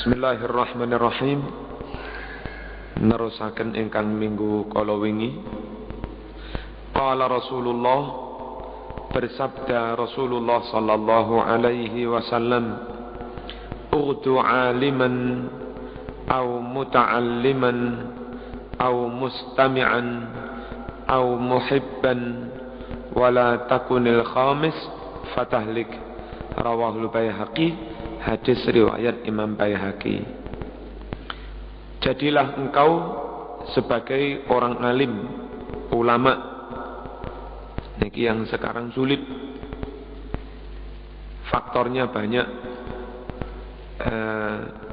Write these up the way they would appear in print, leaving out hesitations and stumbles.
Bismillahirrahmanirrahim. Nerusaken ingkang minggu kala wingi. Qala Rasulullah, bersabda Rasulullah sallallahu alaihi wasallam, "Ughdu 'aliman aw muta'alliman aw mustami'an aw muhibban wala takunil khamis fatahlik." Rawahul Baihaqi. Hadis riwayat Imam Baihaqi. Jadilah engkau sebagai orang alim, ulama. Niki yang sekarang sulit. Faktornya banyak.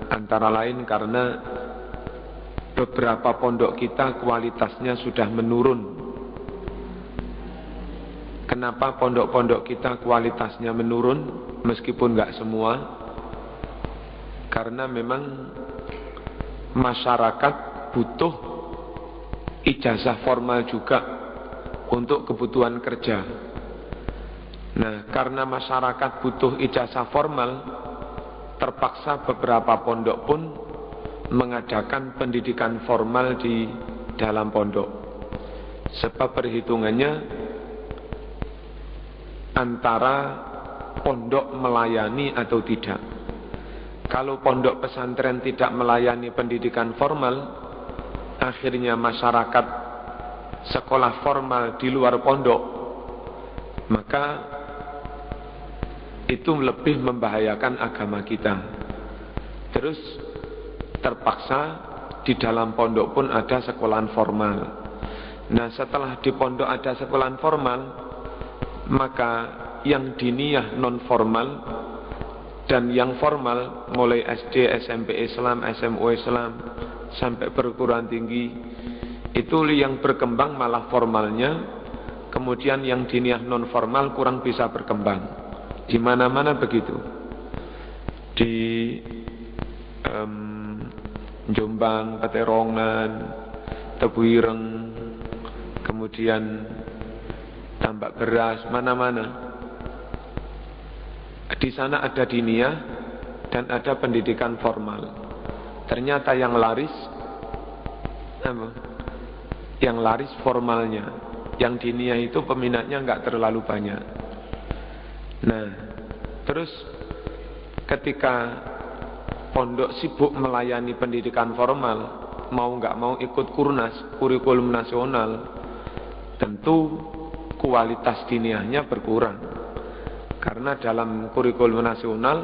Antara lain karena beberapa pondok kita kualitasnya sudah menurun. Kenapa pondok-pondok kita kualitasnya menurun? Meskipun enggak semua. Karena memang masyarakat butuh ijazah formal juga untuk kebutuhan kerja. Nah, karena masyarakat butuh ijazah formal, terpaksa beberapa pondok pun mengadakan pendidikan formal di dalam pondok. Sebab perhitungannya antara pondok melayani atau tidak. Kalau pondok pesantren tidak melayani pendidikan formal, akhirnya masyarakat sekolah formal di luar pondok, maka itu lebih membahayakan agama kita. Terus terpaksa di dalam pondok pun ada sekolahan formal. Nah, setelah di pondok ada sekolahan formal, maka yang diniyah non formal dan yang formal mulai SD, SMP Islam, SMU Islam sampai perguruan tinggi, itu yang berkembang malah formalnya. Kemudian yang diniyah non formal kurang bisa berkembang. Di mana-mana begitu. Di Jombang, Peterongan, Tebuireng, kemudian Tambak Beras, mana-mana. Di sana ada diniyah dan ada pendidikan formal. Ternyata yang laris formalnya. Yang diniyah itu peminatnya enggak terlalu banyak. Nah, terus ketika pondok sibuk melayani pendidikan formal, mau enggak mau ikut Kurnas, kurikulum nasional, tentu kualitas diniyahnya berkurang. Karena dalam kurikulum nasional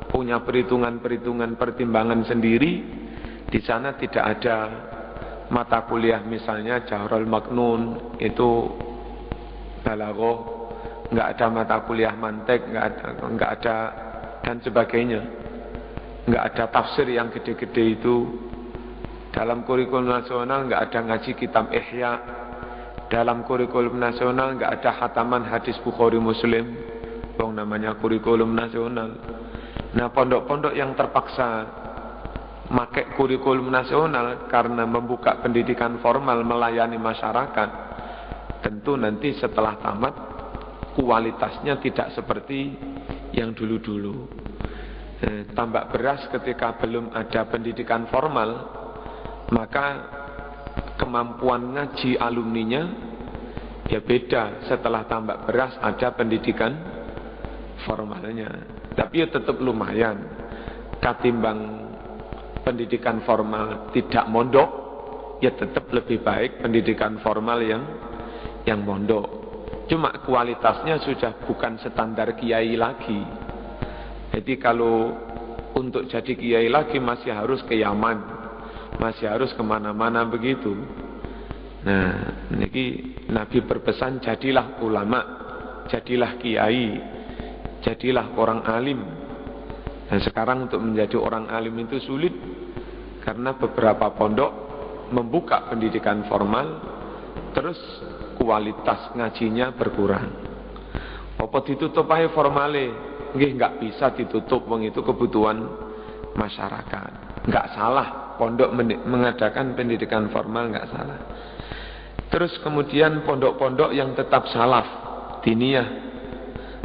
punya perhitungan-perhitungan pertimbangan sendiri. Di sana tidak ada mata kuliah misalnya Jahrul Maknun, itu Balaghah, enggak ada mata kuliah mantek, enggak ada dan sebagainya. Enggak ada tafsir yang gede-gede itu. Dalam kurikulum nasional enggak ada ngaji kitab Ihya. Dalam kurikulum nasional enggak ada khataman hadis Bukhari Muslim. Namanya kurikulum nasional. Nah, pondok-pondok yang terpaksa pakai kurikulum nasional karena membuka pendidikan formal melayani masyarakat, tentu nanti setelah tamat kualitasnya tidak seperti yang dulu-dulu. Tambak Beras ketika belum ada pendidikan formal, maka kemampuan ngaji alumninya ya beda. Setelah Tambak Beras ada pendidikan formalnya, tapi ya tetap lumayan. Katimbang pendidikan formal tidak mondok, ya tetap lebih baik pendidikan formal yang mondok. Cuma kualitasnya sudah bukan standar kiai lagi. Jadi kalau untuk jadi kiai lagi masih harus ke Yaman, masih harus kemana-mana begitu. Nah, ini Nabi berpesan, jadilah ulama, jadilah kiai, jadilah orang alim. Dan sekarang untuk menjadi orang alim itu sulit, karena beberapa pondok membuka pendidikan formal, terus kualitas ngajinya berkurang. Apa ditutup aja formale? Nggih, enggak bisa ditutup, wong itu kebutuhan masyarakat. Enggak salah pondok mengadakan pendidikan formal, enggak salah. Terus kemudian pondok-pondok yang tetap salaf, diniyah,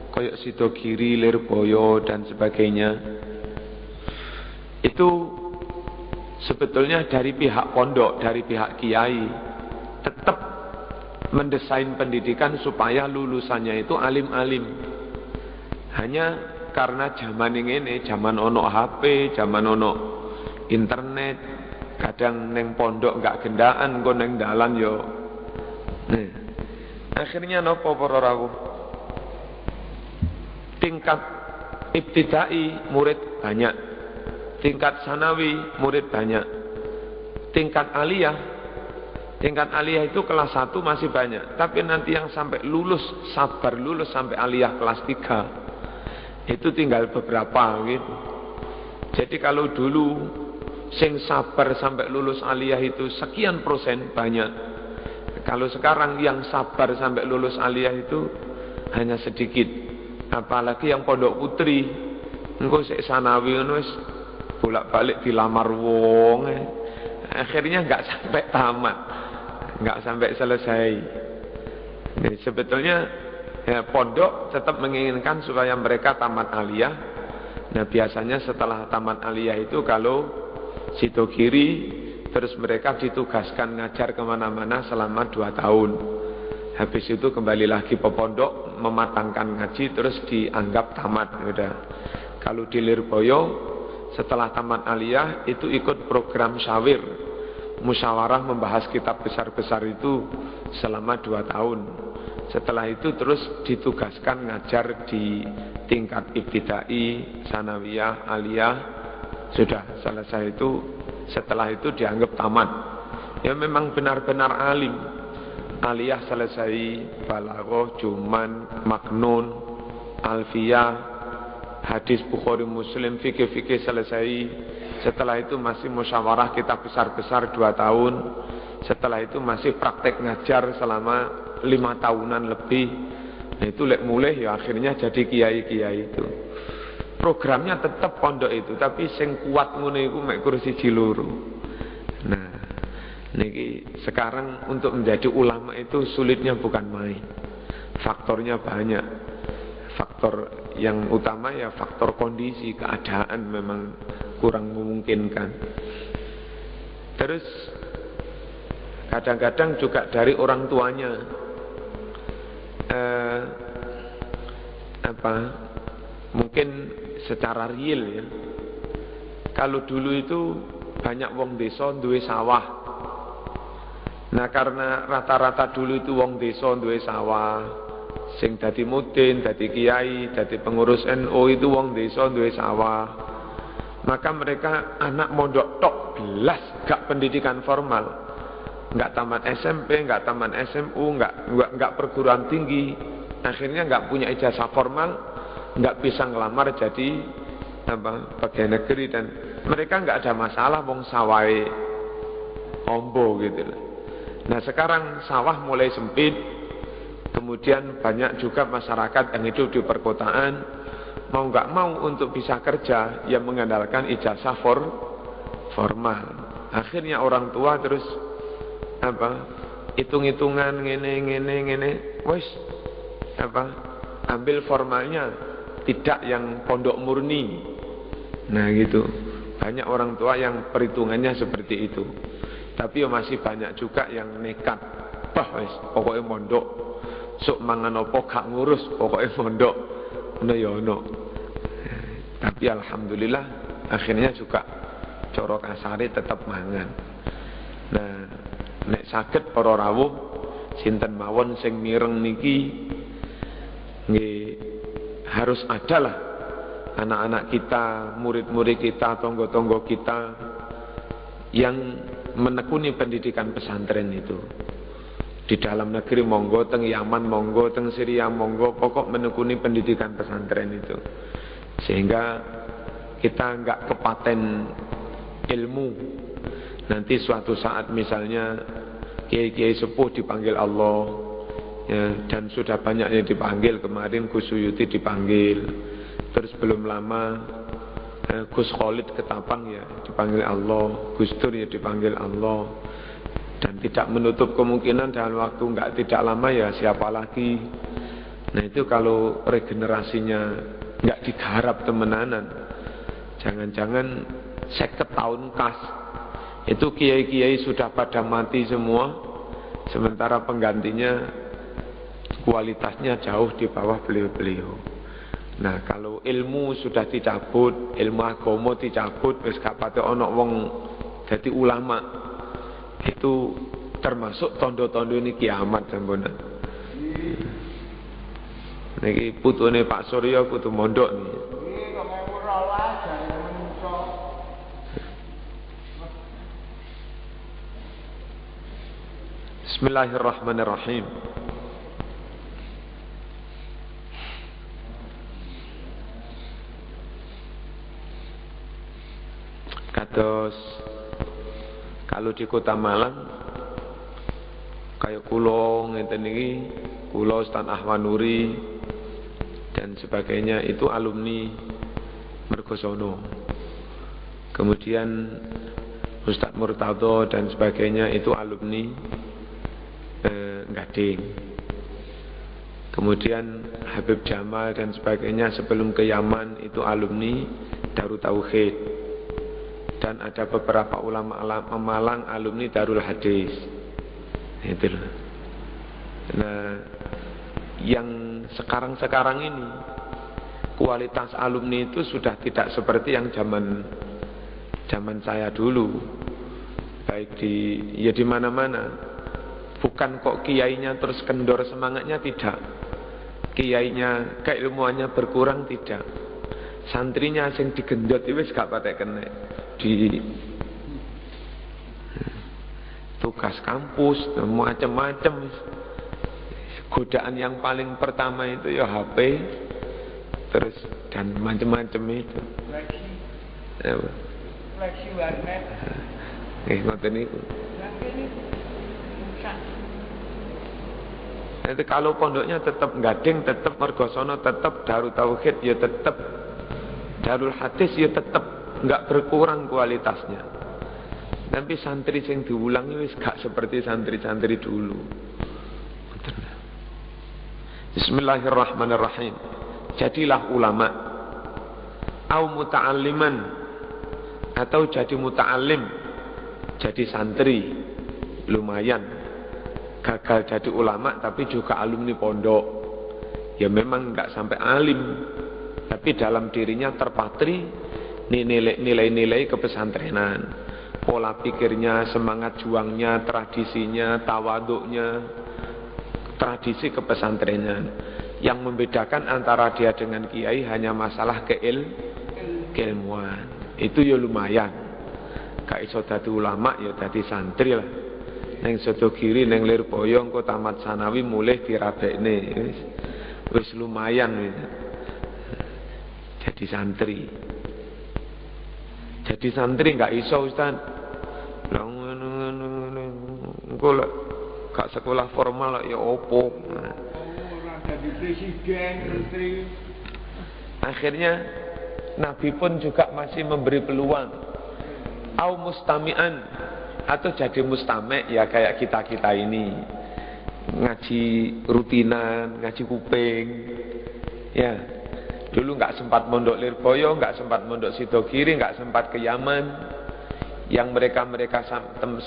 koyok Sidogiri, Lirboyo dan sebagainya, itu itu sebetulnya dari pihak pondok, dari pihak kiai tetap mendesain pendidikan supaya lulusannya itu alim-alim. Hanya karena zaman ini, zaman ono HP, zaman ono internet, kadang neng pondok nggak gendaan, kok neng dalan yo. Nah, akhirnya nopo para rawuh? Tingkat ibtidai murid banyak, tingkat sanawi murid banyak, tingkat aliyah itu kelas 1 masih banyak, tapi nanti yang sampai lulus, sabar lulus sampai aliyah kelas 3 itu tinggal beberapa gitu. Jadi kalau dulu sing sabar sampai lulus aliyah itu sekian persen banyak, kalau sekarang yang sabar sampai lulus aliyah itu hanya sedikit. Apalagi yang pondok putri, engko sik sanawi ngono wis bolak-balik dilamar wong, akhirnya nggak sampai tamat, nggak sampai selesai. Jadi sebetulnya ya, pondok tetap menginginkan supaya mereka tamat aliyah. Nah biasanya setelah tamat aliyah itu kalau situ kiri, terus mereka ditugaskan ngajar kemana-mana selama 2 tahun. Habis itu kembali lagi ke pondok, mematangkan ngaji, terus dianggap tamat. Udah. Kalau di Lirboyo, setelah tamat aliyah itu ikut program syawir, musyawarah membahas kitab besar-besar itu selama 2 tahun. Setelah itu terus ditugaskan ngajar di tingkat ibtidai, sanawiyah, aliyah. Sudah selesai itu, setelah itu dianggap tamat. Ya memang benar-benar alim. Aliyah selesai, balaghah, juman, maknun, alfiyah, hadis Bukhari Muslim, fikih-fikih selesai. Setelah itu masih musyawarah kitab besar-besar 2 tahun. Setelah itu masih praktek ngajar selama 5 tahunan lebih. Nah itu lek mulai ya akhirnya jadi kiai-kiai itu. Programnya tetap pondok itu, tapi sing kuat ngono iku mek kursi loro. Nah, niki sekarang untuk menjadi ulama itu sulitnya bukan main. Faktornya banyak. Faktor yang utama ya faktor kondisi, keadaan memang kurang memungkinkan. Terus kadang-kadang juga dari orang tuanya mungkin secara real ya. Kalau dulu itu banyak wong desa duwe sawah. Nah karena rata-rata dulu itu wong desa duwe sawah, sing dadi mudin, dadi kiai, dadi pengurus NU itu wong desa duwe sawah. Maka mereka anak mondok tok belas, gak pendidikan formal, gak tamat SMP, gak tamat SMU, gak perguruan tinggi. Akhirnya gak punya ijazah formal, gak bisa ngelamar jadi pegawai negeri, dan mereka gak ada masalah wong sawai ombo gitu lah. Nah sekarang sawah mulai sempit, kemudian banyak juga masyarakat yang hidup di perkotaan, mau nggak mau untuk bisa kerja yang mengandalkan ijazah formal. Akhirnya orang tua terus hitung-hitungan ngene wes ambil formalnya, tidak yang pondok murni. Nah gitu, banyak orang tua yang perhitungannya seperti itu. Tapi masih banyak juga yang nekat, wes pokoknya mondok, sok mangan opo gak ngurus, pokoknya mondok. Ono ya ono. Tapi alhamdulillah akhirnya juga coro kasare tetap mangan. Nah, nek saged para rawuh sinten mawon sing mireng niki nggih harus adalah anak-anak kita, murid-murid kita, tonggo-tonggo kita yang menekuni pendidikan pesantren itu. Di dalam negeri monggo, teng Yaman monggo, teng Syria monggo, pokok menekuni pendidikan pesantren itu. Sehingga kita enggak kepaten ilmu. Nanti suatu saat misalnya kiai-kiai sepuh dipanggil Allah, ya, dan sudah banyak yang dipanggil. Kemarin Gus Suyuti dipanggil, terus belum lama Gus Khalid Ketapang ya dipanggil Allah, Gus Dur ya dipanggil Allah. Dan tidak menutup kemungkinan dalam waktu tidak lama ya siapa lagi. Nah itu kalau regenerasinya nggak digarap temenanan, jangan-jangan 50 tahun kas. Itu kiai-kiai sudah pada mati semua, sementara penggantinya kualitasnya jauh di bawah beliau-beliau. Nah, kalau ilmu sudah dicabut, ilmu agama dicabut, wis gak pate ana wong dadi ulama. Itu termasuk tondo-tondo ini kiamat sampun. Niki putune Pak Surya kudu mondok nih. Bismillahirrahmanirrahim. Kados kalau di Kota Malang kayak kula ngeten iki, kula Ustaz Ahwanuri dan sebagainya itu alumni Mergosono. Kemudian Ustaz Murtado dan sebagainya itu alumni Gading. Kemudian Habib Jamal dan sebagainya sebelum ke Yaman itu alumni Darut Tauhid. Dan ada beberapa ulama Malang alumni Darul Hadis. Itu loh. Nah, yang sekarang ini kualitas alumni itu sudah tidak seperti yang zaman saya dulu. Baik di mana-mana. Bukan kok kiainya terus kendor semangatnya, tidak. Kiainya keilmuannya berkurang, tidak. Santrinya sing digendot itu wis gak patek kena di tugas kampus macam-macam. Godaan yang paling pertama itu ya HP terus dan macam-macam itu. Fleksi warnet. Ngoten niku. Nanti kalau pondoknya tetap Gading, tetap Mergosono, tetap Darut Tauhid, ya tetap Darul Hadis, ya tetap nggak berkurang kualitasnya. Tapi santri yang diulangi wis gak seperti santri-santri dulu. Bismillahirrahmanirrahim. Jadilah ulama, au muta'alliman, atau jadi muta'allim, jadi santri, lumayan. Gagal jadi ulama tapi juga alumni pondok. Ya memang enggak sampai alim, tapi dalam dirinya terpatri nilai-nilai kepesantrenan, pola pikirnya, semangat juangnya, tradisinya, tawaduknya, tradisi kepesantrenan. Yang membedakan antara dia dengan kiai hanya masalah keilmuan. Itu ya lumayan. Gak iso dadi ulama ya dadi santri lah. Neng Sodo Kiri, neng Lirboyo, engko tamat sanawi mulai dirabekne. Wis lumayan wis. Jadi santri. Jadi santri enggak iso Ustaz. Lah ngono-ngono. Engko lek gak sekolah formal ya opo. Ora jadi presiden, menteri. Akhirnya Nabi pun juga masih memberi peluang. Au mustami'an, atau jadi mustame' ya kayak kita ini ngaji rutinan, ngaji kuping ya. Dulu nggak sempat mondok Lirboyo, nggak sempat mondok Sidogiri, nggak sempat ke Yaman. Yang mereka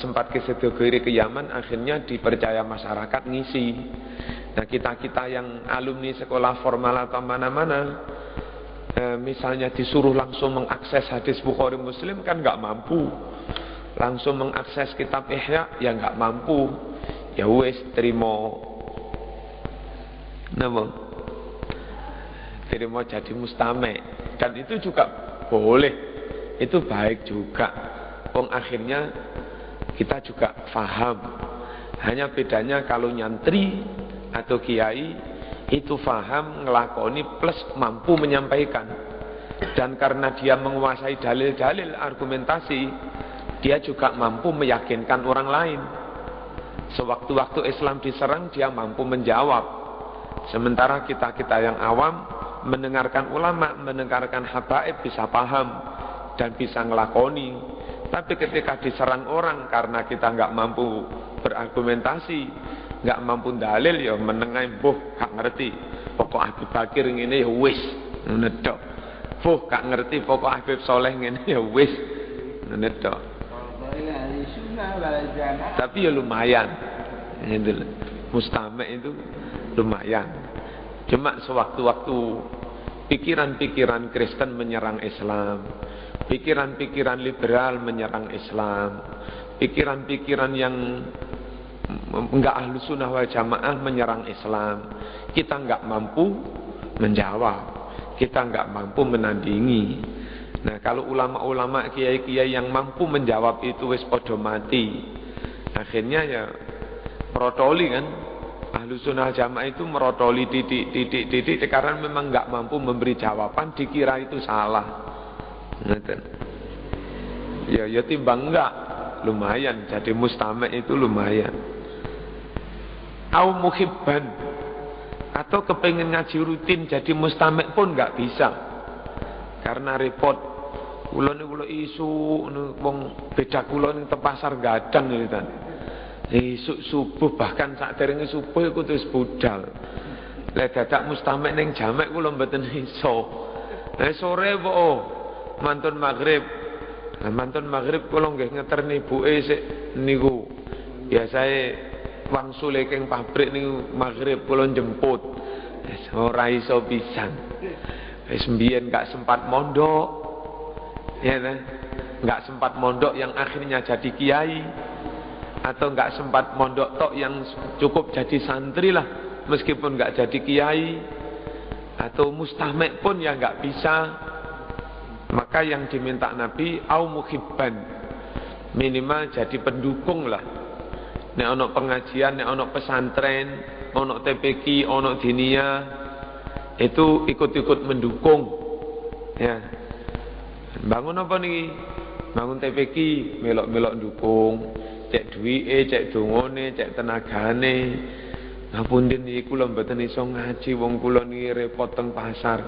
sempat ke Sidogiri, ke Yaman, akhirnya dipercaya masyarakat ngisi. Nah kita yang alumni sekolah formal atau mana-mana, misalnya disuruh langsung mengakses hadis Bukhari Muslim kan nggak mampu. Langsung mengakses kitab Ihya ya nggak mampu. Ya wes terima jadi mustame'. Dan itu juga boleh, itu baik juga. Akhirnya kita juga faham. Hanya bedanya kalau nyantri atau kiai itu faham, ngelakoni plus mampu menyampaikan. Dan karena dia menguasai dalil-dalil argumentasi, dia juga mampu meyakinkan orang lain. Sewaktu-waktu Islam diserang, dia mampu menjawab. Sementara kita yang awam mendengarkan ulama, mendengarkan habaib bisa paham dan bisa ngelakoni. Tapi ketika diserang orang karena kita nggak mampu berargumentasi, nggak mampu dalil, ya menengai, gak ngerti. Pokok Habib Bakir ngene ya wis, ngedok. Gak ngerti pokok Habib Soleh ngene ya wis. Ngono tok. Tapi ya lumayan. Gitu. Mustame' itu lumayan. Cuma sewaktu-waktu pikiran-pikiran Kristen menyerang Islam, pikiran-pikiran liberal menyerang Islam, pikiran-pikiran yang enggak ahlu sunnah wal jamaah menyerang Islam, kita enggak mampu menjawab, kita enggak mampu menandingi. Nah, kalau ulama-ulama, kiai-kiai yang mampu menjawab itu wis podo mati, akhirnya ya merotoli kan. Ahlu sunnah jamaah itu merotoli titik karena memang enggak mampu memberi jawaban, dikira itu salah. Ya timbang enggak, lumayan. Jadi mustame' itu lumayan. Au muhibban, atau kepengen ngaji rutin jadi mustame' pun enggak bisa, karena repot. Kula niku isu wong beda kula ning pasar gadang niku kan. Esuk subuh bahkan sakderenge subuh iku terus budal. Lek dadak mustame' ning jamek kula mboten iso. Sore kok mantun maghrib. Nah, mantun maghrib kula nggih ngeterni ibuke sik niku. Biasae wangsule king pabrik niku maghrib kula jemput. Ora iso pisan. Wis mbiyen gak sempat mondok. Ya kan? Enggak sempat mondok yang akhirnya jadi kiai, atau enggak sempat mondok tok yang cukup jadi santri lah meskipun enggak jadi kiai, atau mustame' pun ya enggak bisa. Maka yang diminta Nabi au muhibban, minimal jadi pendukung lah. Nek ono pengajian, nek ono pesantren, ono TPQ, ono diniyah, itu ikut-ikut mendukung. Ya. Bangun apa nih? Bangun TPQ, melok-melok dukung, cek duwike, cek dongane, cek tenagane. Ngapunten iki kula mboten iso ngaji, wong kula niki repot teng pasar.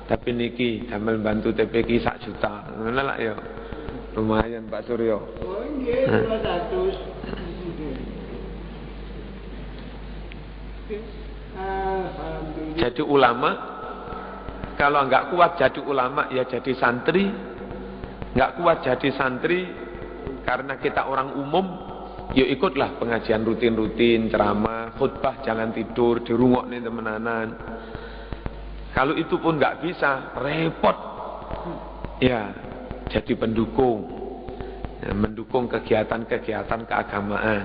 Tapi niki damel bantu TPQ 1 juta. Ngono lah ya. Lumayan Pak Suryo. Oh nggih, 200. Jadi ulama, kalau enggak kuat jadi ulama ya jadi santri. Enggak kuat jadi santri karena kita orang umum, ya ikutlah pengajian rutin-rutin, ceramah, khutbah, jangan tidur, dirungokne temenanan. Kalau itu pun enggak bisa, repot. Ya, jadi pendukung. Ya, mendukung kegiatan-kegiatan keagamaan.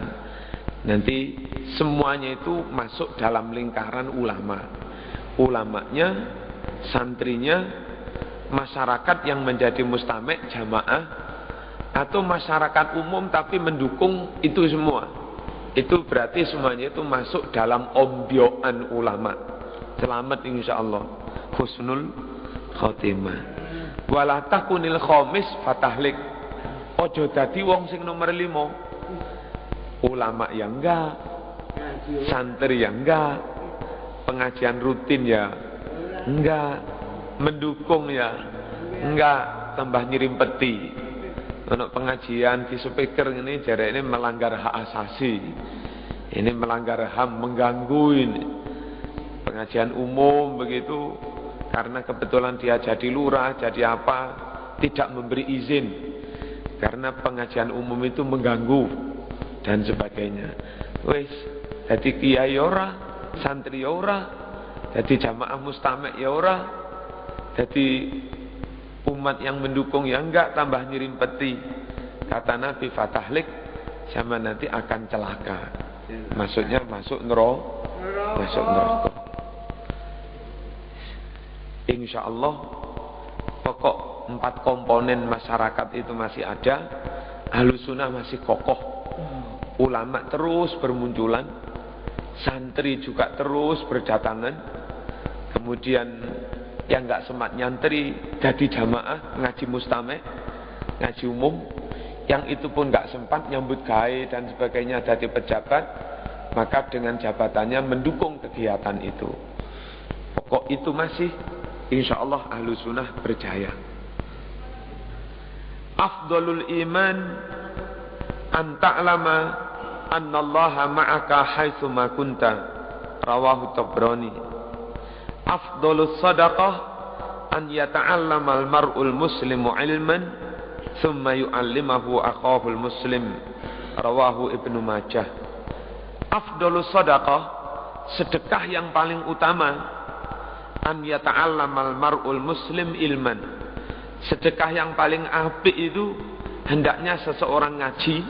Nanti semuanya itu masuk dalam lingkaran ulama. Ulamanya, santrinya, masyarakat yang menjadi mustame' jamaah, atau masyarakat umum tapi mendukung itu semua. Itu berarti semuanya itu masuk dalam ombyoan ulama. Selamat insyaallah, husnul khotimah. Wala takunil khamis fatahlik. Ojo dadi wong sing nomor 5. Ulama yang enggak, santri yang enggak, pengajian rutin ya enggak, mendukung ya enggak, tambah nyirim peti. Untuk pengajian di speaker ini jare ini melanggar hak asasi, ini melanggar HAM, mengganggu ini. Pengajian umum begitu, karena kebetulan dia jadi lurah, jadi apa, tidak memberi izin, karena pengajian umum itu mengganggu dan sebagainya. Wes, jadi kiai ora, santri ora, jadi jamaah mustame' ya ora, jadi umat yang mendukung ya enggak, tambah nyirim peti. Kata Nabi fatahlik, sama nanti akan celaka. Maksudnya masuk neraka. Masuk neraka. Insyaallah pokok 4 komponen masyarakat itu masih ada. Ahlus sunnah masih kokoh. Ulama terus bermunculan, santri juga terus berdatangan. Kemudian yang enggak sempat nyantri jadi jamaah, ngaji mustame', ngaji umum. Yang itu pun enggak sempat nyambut gawe dan sebagainya jadi pejabat, maka dengan jabatannya mendukung kegiatan itu. Pokok itu masih insyaallah ahlu sunnah berjaya. Afdalul iman an ta'lama annallaha ma'aka haitsu ma kunta, rawahu Tabrani. Afdalus sadaqah an yata'allamal mar'ul muslimu ilman thumma yu'allimahu akhahul muslim. Rawahu Ibnu Majah. Afdhalus shadaqah, sedekah yang paling utama, an yata'allamal mar'ul muslim ilman. Sedekah yang paling apik itu hendaknya seseorang ngaji,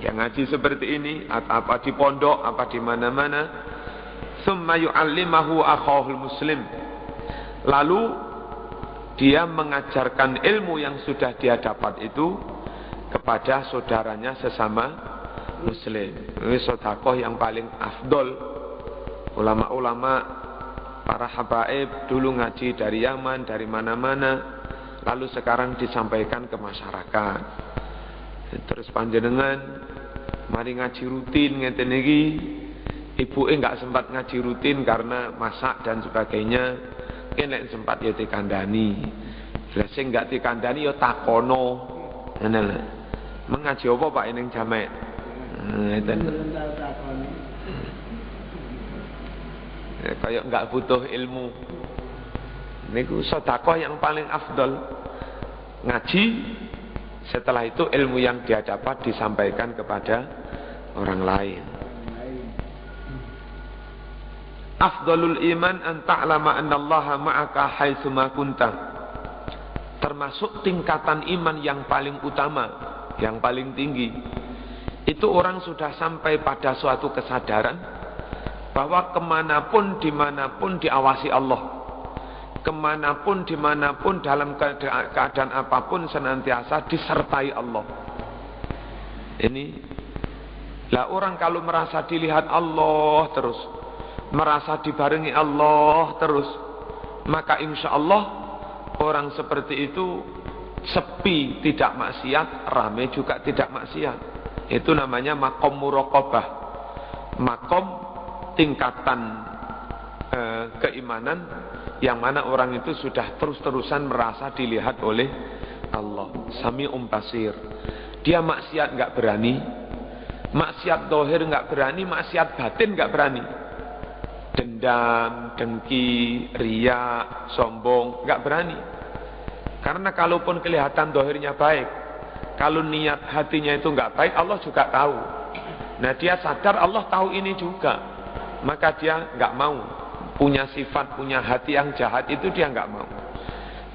yang ngaji seperti ini, apa di pondok, apa di mana-mana. Tsumma yu'allimahu akhahul muslim. Lalu dia mengajarkan ilmu yang sudah dia dapat itu kepada saudaranya sesama muslim. Ini sedekah yang paling afdol. Ulama-ulama, para habaib dulu ngaji dari Yaman, dari mana-mana, lalu sekarang disampaikan ke masyarakat. Terus panjenengan mari ngaji rutin ngeten iki. Ibuke enggak sempat ngaji rutin karena masak dan sebagainya. Nek sempat ya dikandani. Lah sing enggak dikandani ya takono. Ngono lho. Mengaji apa Pak ning jamek? Ngeten. Kayak enggak butuh ilmu. Niku sedekah yang paling afdol. Ngaji, setelah itu ilmu yang dia dapat disampaikan kepada orang lain. Afdalul iman an ta'lama annallaha ma'aka haitsu ma kunta. Termasuk tingkatan iman yang paling utama, yang paling tinggi. Itu orang sudah sampai pada suatu kesadaran bahwa kemanapun, dimanapun diawasi Allah. Kemanapun, dimanapun, dalam keadaan apapun senantiasa disertai Allah. Ini lah, orang kalau merasa dilihat Allah terus, merasa dibarengi Allah terus, maka insya Allah orang seperti itu sepi tidak maksiat, rame juga tidak maksiat. Itu namanya makom muraqabah, makom tingkatan keimanan yang mana orang itu sudah terus-terusan merasa dilihat oleh Allah. Sami'un basir. Dia maksiat enggak berani, maksiat zahir enggak berani, maksiat batin enggak berani. Dendam, dengki, riya, sombong enggak berani. Karena kalaupun kelihatan zahirnya baik, kalau niat hatinya itu enggak baik, Allah juga tahu. Nah, dia sadar Allah tahu ini juga, maka dia enggak mau. Punya sifat, punya hati yang jahat itu dia enggak mau.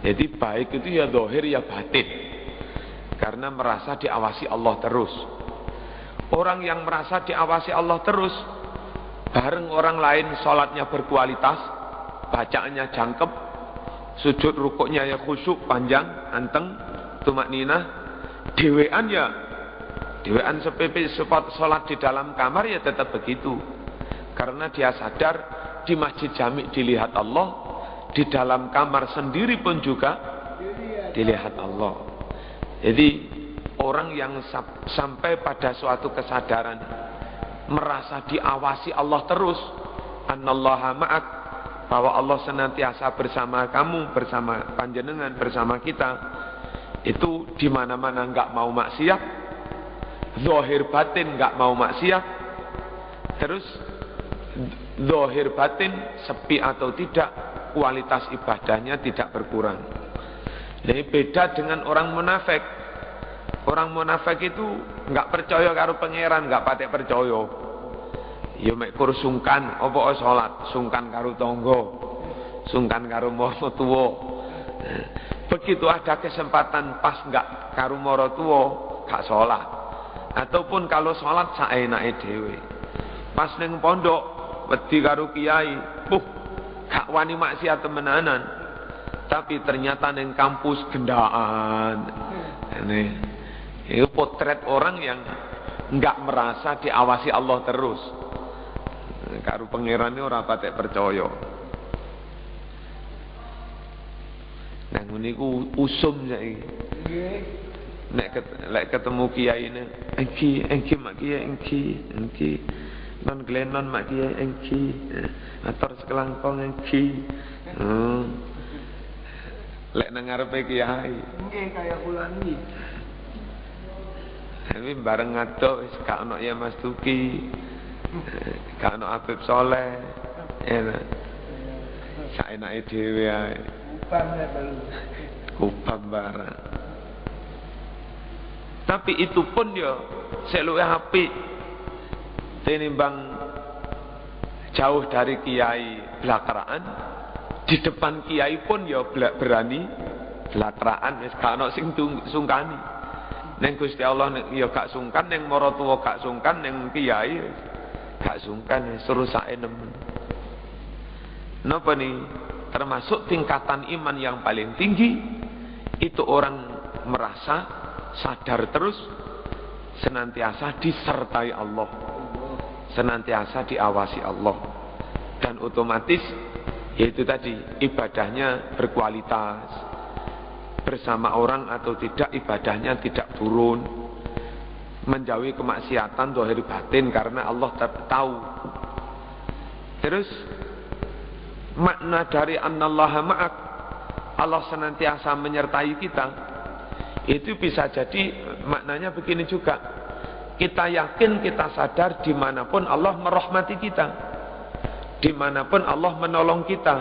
Jadi baik itu ya zahir ya batin. Karena merasa diawasi Allah terus. Orang yang merasa diawasi Allah terus, bareng orang lain sholatnya berkualitas, bacaannya jangkep, sujud rukuknya ya khusyuk, panjang, anteng, tumakninah, dewean ya, dewean sepepe sholat di dalam kamar ya tetap begitu. Karena dia sadar di masjid jami' dilihat Allah, di dalam kamar sendiri pun juga dilihat Allah. Jadi orang yang sampai pada suatu kesadaran merasa diawasi Allah terus, annallaha ma'ak, bahwa Allah senantiasa bersama kamu, bersama panjenengan, bersama kita, itu di mana-mana enggak mau maksiat, zahir batin enggak mau maksiat, terus zahir batin sepi atau tidak, kualitas ibadahnya tidak berkurang. Ini beda dengan orang munafik. Orang munafik itu enggak percaya karo pangeran, enggak patek percaya. Ya mek kur sungkan, apa salat, sungkan karo tangga, sungkan karo mara tuwa. Begitu ada kesempatan pas enggak karo mara tuwa, gak salat. Ataupun kalau salat saenake dhewe. Pas ning pondok wedi karo kiai, gak wani maksiat temenanan. Tapi ternyata ning kampus gendaan. Ini itu potret orang yang enggak merasa diawasi Allah terus. Karo pangeran ini ora patek percaya. Nah ngene iku usum saiki. Nek ketemu kiai ini, engki mak kiai engki. Non glenon mak kiai engki. Atur sekelangkong engki. Lek nang ngarepe kiai. Nggih kaya kula niki. Tapi bareng ngaduk wis gak ono ya Mas Duki. Gak ono Habib Soleh. Enak. Saenake dhewe ae. Kupam ya baru. Kupam barang. Tapi itu pun ya seluwe apik tinimbang jauh dari kiai blakraan. Di depan kiai pun ya berani blakraan, wis gak ono sing sungkani. Neng Gusti Allah ya gak sungkan, neng maratuwa gak sungkan, neng kiai gak sungkan, suruh sae nemen. Napa nih? Termasuk tingkatan iman yang paling tinggi itu orang merasa sadar terus senantiasa disertai Allah, senantiasa diawasi Allah, dan otomatis yaitu tadi ibadahnya berkualitas, bersama orang atau tidak ibadahnya tidak turun, menjauhi kemaksiatan zahir batin karena Allah tahu. Terus makna dari annallaha ma'ak, Allah senantiasa menyertai kita, itu bisa jadi maknanya begini juga. Kita yakin, kita sadar dimanapun Allah merahmati kita, dimanapun Allah menolong kita.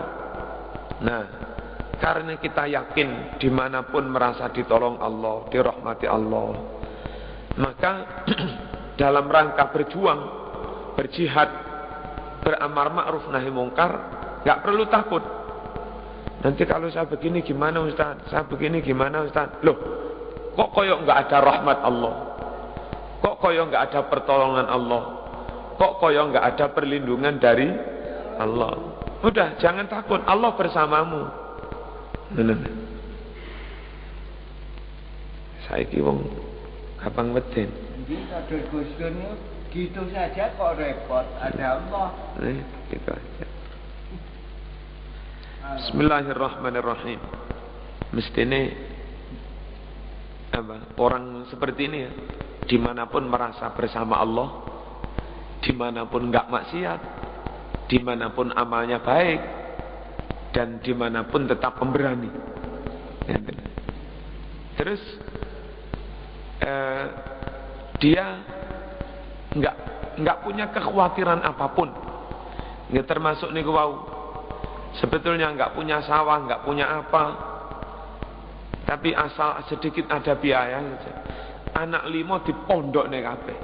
Nah, karena kita yakin dimanapun merasa ditolong Allah, dirahmati Allah, maka dalam rangka berjuang, berjihad, beramar ma'ruf nahi mungkar, gak perlu takut. Nanti kalau saya begini gimana Ustaz? Saya begini gimana Ustaz? Loh, kok koyok gak ada rahmat Allah? Kok koyok gak ada pertolongan Allah? Kok koyok gak ada perlindungan dari Allah? Udah, jangan takut, Allah bersamamu. Saiki wong gampang weden. Gitu saja kok repot, ada Allah. Gitu aja. Bismillahirrahmanirrahim. Mestinya orang seperti ini ya, dimanapun merasa bersama Allah, dimanapun enggak maksiat, dimanapun amalnya baik, dan dimanapun tetap pemberani. Terus dia enggak punya kekhawatiran apapun. Nggak termasuk niku wau. Sebetulnya enggak punya sawah, enggak punya apa, tapi asal sedikit ada biaya saja. Anak 5 di pondok nih kabeh.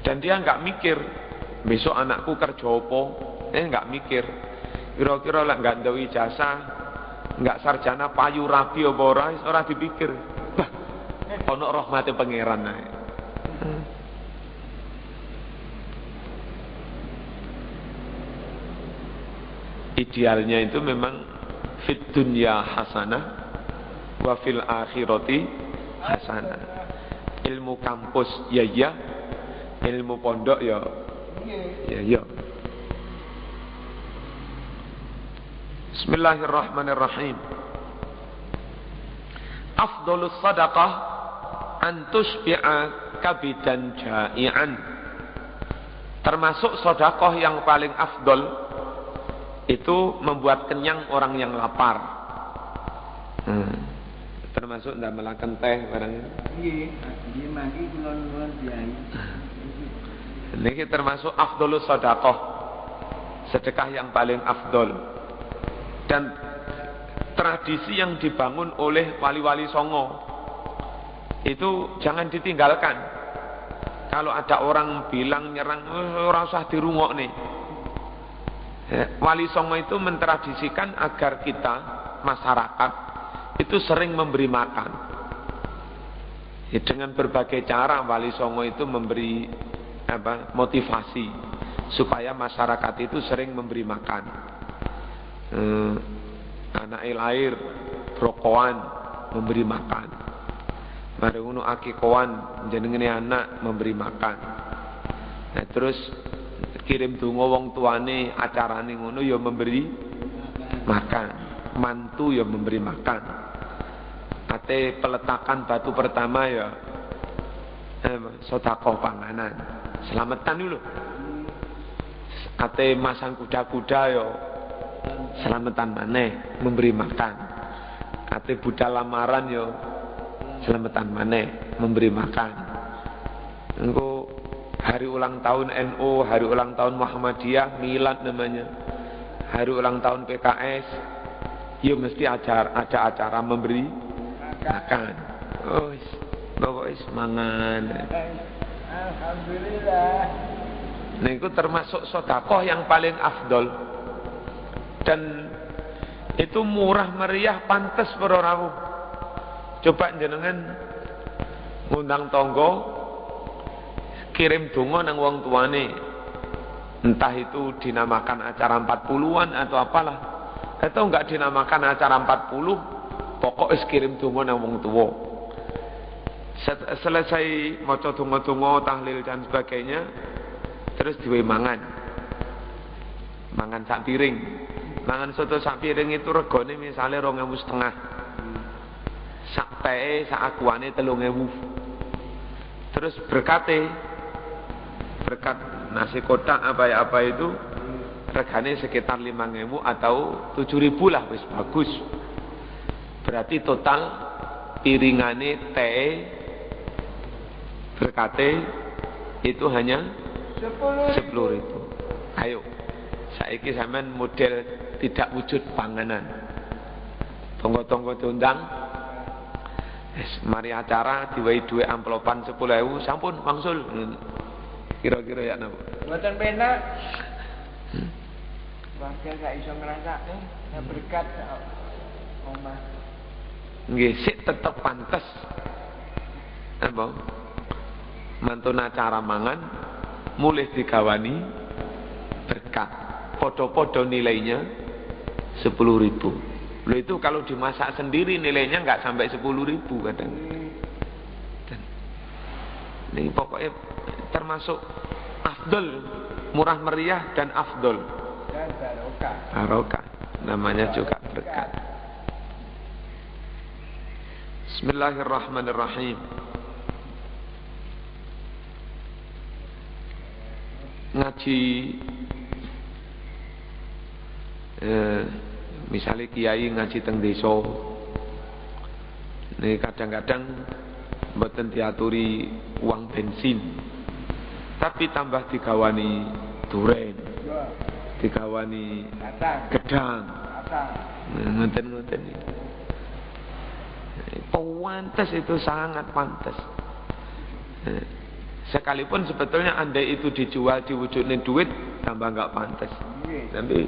Dan dia enggak mikir besok anakku kerja apa, enggak mikir. Kira-kira lek enggak duwe ijazah, enggak sarjana payu rabi apa ora dipikir. Bah, ono rahmate pangeran ae. Idealnya itu memang fit dunya hasanah wa fil akhirati hasanah. Ilmu kampus ya ya, ilmu pondok ya ya. Bismillahirrahmanirrahim. Afdhalus sadaqah an tusbi'a kabidan ja'ian. Termasuk sedekah yang paling afdol itu membuat kenyang orang yang lapar. Termasuk ndak melakukan teh barang. Nggih, mangki kula-kula biayi. Niki termasuk afdhalus sedekah. Sedekah yang paling afdol. Dan tradisi yang dibangun oleh wali-wali songo itu jangan ditinggalkan. Kalau ada orang bilang nyerang, ora usah dirungokne. Wali songo itu mentradisikan agar kita masyarakat itu sering memberi makan. Dengan berbagai cara wali songo itu memberi motivasi supaya masyarakat itu sering memberi makan. Anak lahir brokoan memberi makan. Mari ngono akikoan jenenge anak memberi makan. Nah terus kirim donga wong tuane acarane ngono ya memberi makan, mantu ya memberi makan. Ate peletakan batu pertama ya sedekah panganan, selamatan dulu. Ate masang kuda-kuda ya selamatan maneh memberi makan. Ate budal lamaran ya selamatan maneh memberi makan. Engko hari ulang tahun NU, hari ulang tahun Muhammadiyah, milad namanya, hari ulang tahun PKS, ya mesti ada acara memberi makan. Oh, Pokoknya semangat. Alhamdulillah. Nah itu termasuk sedekah yang paling afdol. Dan itu murah meriah, pantas para rawuh. Coba jenengan ngundang tonggo, kirim donga nang wong tuane. Entah itu dinamakan acara 40-an atau apalah. Atau enggak dinamakan acara 40, pokoknya kirim donga nang wong tuwa. Selesai maca donga-donga, tahlil dan sebagainya, terus diwe mangan sak piring. Mangan soto sak piring itu regane misale 2.500. Sak teh sak akuane 3.000. Terus berkat nasi kotak apa itu regane sekitar 5.000 atau 7.000 lah, wis bagus. Berarti total piringane teh berkate itu hanya 10.000. Ayo, saiki sampean model tidak wujud panganan. Tonggo-tonggo diundang. Mari acara diwai duit amplopan 10.000, sampun wangsul. Kira-kira ya napa? Mboten penak. Wakil gak iso ngrasakne, berkat omah. Nggih, sik tetep pantes. Apa? Mantun acara mangan mulih digawani berkat. Podo-podo nilainya 10.000. Loh itu kalau dimasak sendiri nilainya nggak sampai 10.000 kadang. Ini pokoknya termasuk afdol, murah meriah dan afdol. Dan barokah. Barokah namanya juga berkat. Bismillahirrahmanirrahim. Ngaji misalnya kiai ngaji teng desa, ini kadang-kadang mboten diaturi uang bensin, tapi tambah digawani duren, digawani gedang, ngoten-ngoten. Pantes itu, sangat pantes. Sekalipun sebetulnya andai itu dijual diwujudin duit, tambah nggak pantes. Tapi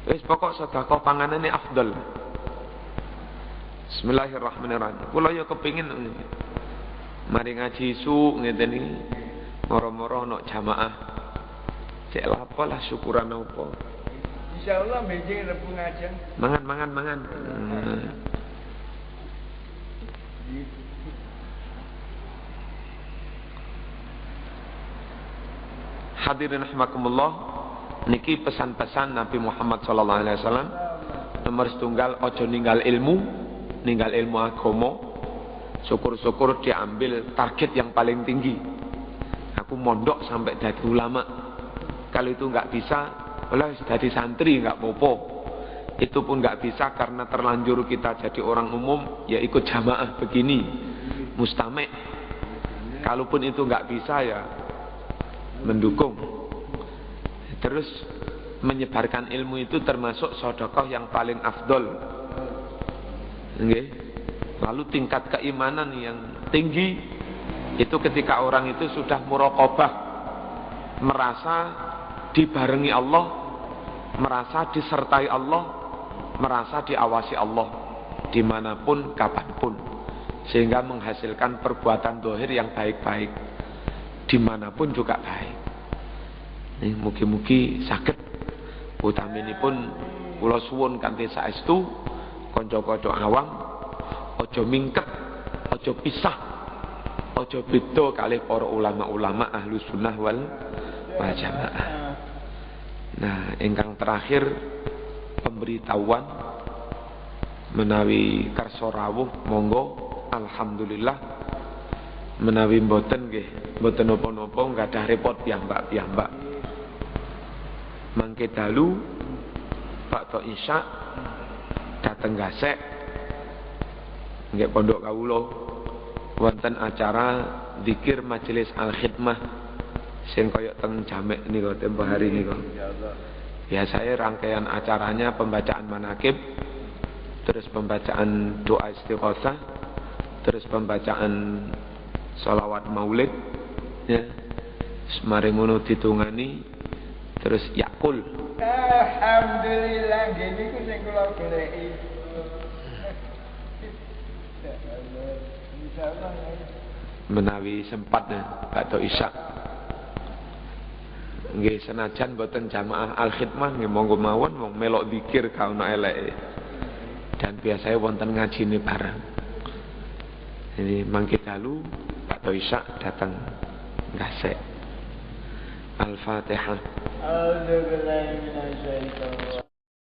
wis pokok sedekah panganan ini afdal. Bismillahirrahmanirrahim. Kula yo kepingin mari ngaji su ngeten iki, moro-moro ana jamaah. Cek lapo lah syukuran apa. Insyaallah benjing rebu ngajeng. Mangan. Hadirin rahimakumullah, niki pesan-pesan Nabi Muhammad sallallahu alaihi wasallam. Nomor setunggal, ojo ninggal ilmu agama. Syukur-syukur diambil target yang paling tinggi. Aku mondok sampai jadi ulama. Kalau itu nggak bisa, oleh jadi santri nggak apa-apa. Itu pun nggak bisa karena terlanjur kita jadi orang umum, ya ikut jamaah begini, mustame'. Kalaupun itu nggak bisa ya mendukung. Terus menyebarkan ilmu itu termasuk sedekah yang paling afdol. Nggih. Lalu tingkat keimanan yang tinggi itu ketika orang itu sudah muraqabah, merasa dibarengi Allah, merasa disertai Allah, merasa diawasi Allah dimanapun kapanpun, sehingga menghasilkan perbuatan zahir yang baik-baik dimanapun juga baik. Nih mugi-mugi saged utaminipun kula suwun kanthi saestu kanca-kanca awam aja mingket, aja pisah, aja beda kalih para ulama-ulama ahlu sunnah wal jamaah. Nah, ingkang terakhir pemberitahuan menawi kersa rawuh monggo, alhamdulillah. Menawi mboten nggih, mboten napa-napa nggadah repot piyambak-piyambak. Mangke dalu bakda isya dateng Gasek nggih pondok kawula wonten acara zikir majelis al-khidmah sing kaya teng jamek nika tempo hari nika. Biasanya rangkaian acaranya pembacaan manaqib, terus pembacaan doa istighosah, terus pembacaan sholawat maulid, ya, mari ngono ditungani, terus yakul. Alhamdulillah, gini ku sing kula goleki. Insyaallah. Menawi sempat bakdo isya. Nggih senajan boten jamaah al-khidmah nggih monggo mawon wong melok zikir ka ono eleke. Dan biasanya wonten ngajine bareng. Ini mangke dalu bakdo isya datang ngasek. Al-Fatihah. A'udzu billahi minasyaitonir